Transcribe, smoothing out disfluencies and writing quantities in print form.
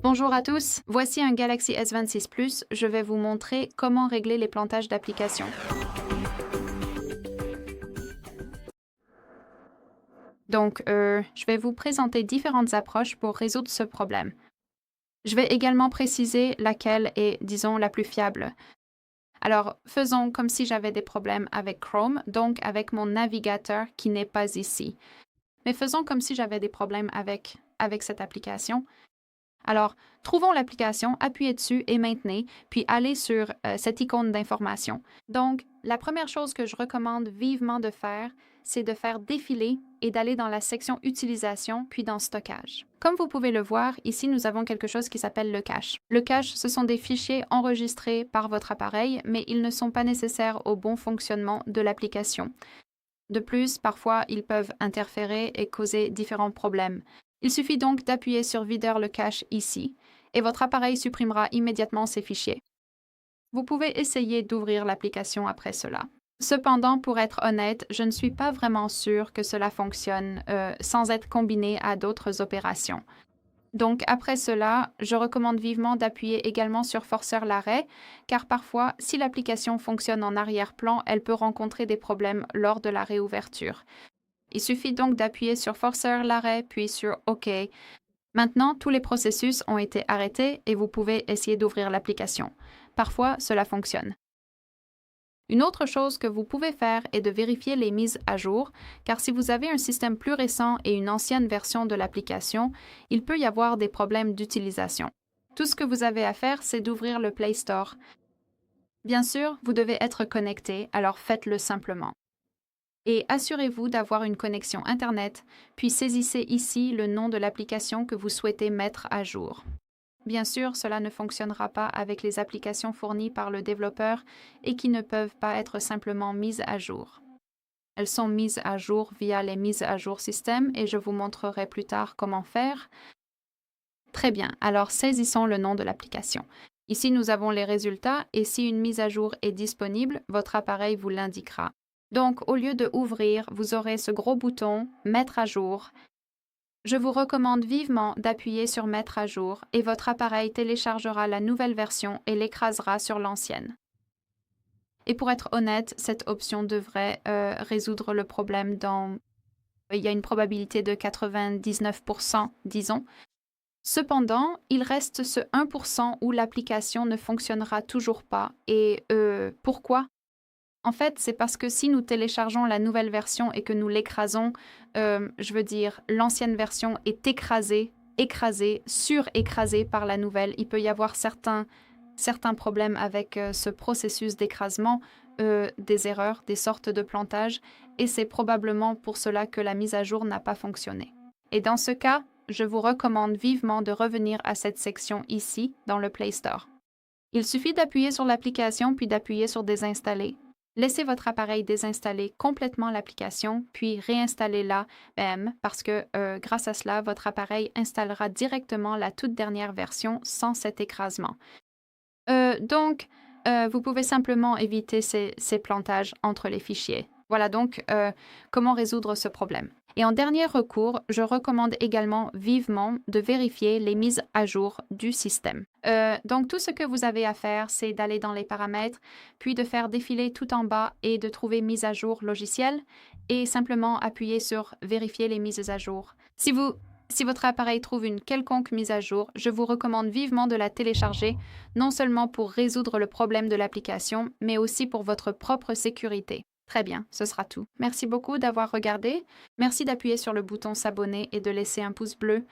Bonjour à tous, voici un Galaxy S26 Plus. Je vais vous montrer comment régler les plantages d'applications. Donc, je vais vous présenter différentes approches pour résoudre ce problème. Je vais également préciser laquelle est, disons, la plus fiable. Alors, faisons comme si j'avais des problèmes avec Chrome, donc avec mon navigateur qui n'est pas ici. Mais faisons comme si j'avais des problèmes avec cette application. Alors, trouvons l'application, appuyez dessus et maintenez, puis allez sur cette icône d'information. Donc, la première chose que je recommande vivement de faire, c'est de faire défiler et d'aller dans la section Utilisation, puis dans Stockage. Comme vous pouvez le voir, ici, nous avons quelque chose qui s'appelle le cache. Le cache, ce sont des fichiers enregistrés par votre appareil, mais ils ne sont pas nécessaires au bon fonctionnement de l'application. De plus, parfois, ils peuvent interférer et causer différents problèmes. Il suffit donc d'appuyer sur Vider le cache ici, et votre appareil supprimera immédiatement ces fichiers. Vous pouvez essayer d'ouvrir l'application après cela. Cependant, pour être honnête, je ne suis pas vraiment sûre que cela fonctionne sans être combiné à d'autres opérations. Donc, après cela, je recommande vivement d'appuyer également sur forceur l'arrêt, car parfois, si l'application fonctionne en arrière-plan, elle peut rencontrer des problèmes lors de la réouverture. Il suffit donc d'appuyer sur forceur l'arrêt, puis sur OK. Maintenant, tous les processus ont été arrêtés et vous pouvez essayer d'ouvrir l'application. Parfois, cela fonctionne. Une autre chose que vous pouvez faire est de vérifier les mises à jour, car si vous avez un système plus récent et une ancienne version de l'application, il peut y avoir des problèmes d'utilisation. Tout ce que vous avez à faire, c'est d'ouvrir le Play Store. Bien sûr, vous devez être connecté, alors faites-le simplement. Et assurez-vous d'avoir une connexion Internet, puis saisissez ici le nom de l'application que vous souhaitez mettre à jour. Bien sûr, cela ne fonctionnera pas avec les applications fournies par le développeur et qui ne peuvent pas être simplement mises à jour. Elles sont mises à jour via les mises à jour système et je vous montrerai plus tard comment faire. Très bien, alors saisissons le nom de l'application. Ici, nous avons les résultats et si une mise à jour est disponible, votre appareil vous l'indiquera. Donc, au lieu de ouvrir, vous aurez ce gros bouton « Mettre à jour ». Je vous recommande vivement d'appuyer sur « Mettre à jour » et votre appareil téléchargera la nouvelle version et l'écrasera sur l'ancienne. Et pour être honnête, cette option devrait résoudre le problème il y a une probabilité de 99%, disons. Cependant, il reste ce 1% où l'application ne fonctionnera toujours pas. Et pourquoi? En fait, c'est parce que si nous téléchargeons la nouvelle version et que nous l'écrasons, l'ancienne version est surécrasée par la nouvelle. Il peut y avoir certains problèmes avec ce processus d'écrasement, des erreurs, des sortes de plantages, et c'est probablement pour cela que la mise à jour n'a pas fonctionné. Et dans ce cas, je vous recommande vivement de revenir à cette section ici, dans le Play Store. Il suffit d'appuyer sur l'application puis d'appuyer sur « Désinstaller ». Laissez votre appareil désinstaller complètement l'application, puis réinstallez-la parce que grâce à cela, votre appareil installera directement la toute dernière version sans cet écrasement. Vous pouvez simplement éviter ces plantages entre les fichiers. Voilà donc comment résoudre ce problème. Et en dernier recours, je recommande également vivement de vérifier les mises à jour du système. Donc, tout ce que vous avez à faire, c'est d'aller dans les paramètres, puis de faire défiler tout en bas et de trouver mise à jour logiciel et simplement appuyer sur vérifier les mises à jour. Si votre appareil trouve une quelconque mise à jour, je vous recommande vivement de la télécharger, non seulement pour résoudre le problème de l'application, mais aussi pour votre propre sécurité. Très bien, ce sera tout. Merci beaucoup d'avoir regardé. Merci d'appuyer sur le bouton s'abonner et de laisser un pouce bleu.